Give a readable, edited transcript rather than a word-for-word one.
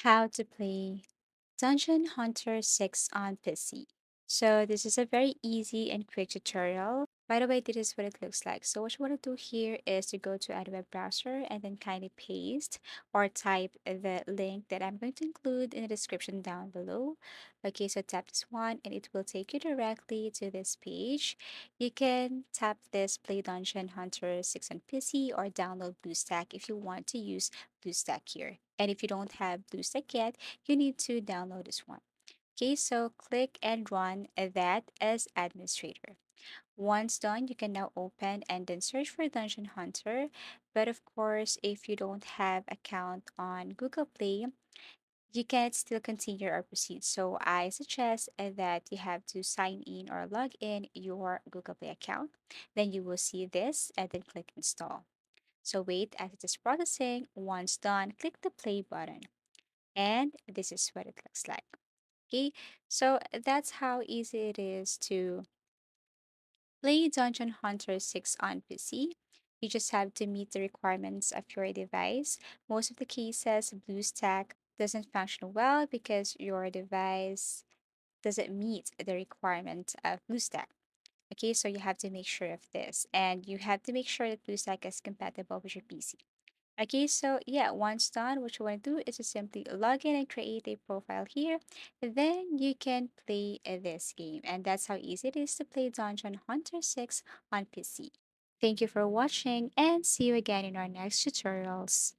How to play Dungeon Hunter 6 on PC. So this is a very easy and quick tutorial. By the way, this is what it looks like. So what you want to do here is to go to a web browser and then kindly paste or type the link that I'm going to include in the description down below. Okay, so tap this one and it will take you directly to this page. You can tap this Play Dungeon Hunter 6 on PC or download BlueStack if you want to use BlueStack here. And if you don't have BlueStack yet, you need to download this one. Okay, so click and run that as administrator. Once done, you can now open and then search for Dungeon Hunter. But of course, if you don't have account on Google Play, you can still continue or proceed. So I suggest that you have to sign in or log in your Google Play account. Then you will see this and then click install. So wait as it is processing. Once done, click the play button. And this is what it looks like. Okay, so that's how easy it is to play Dungeon Hunter 6 on PC. You just have to meet the requirements of your device. Most of the cases, BlueStack doesn't function well because your device doesn't meet the requirement of BlueStack. Okay, so you have to make sure of this, and you have to make sure that BlueStack is compatible with your PC. Okay, so yeah, once done, what you want to do is to simply log in and create a profile here. Then you can play this game. And that's how easy it is to play Dungeon Hunter 6 on PC. Thank you for watching and see you again in our next tutorials.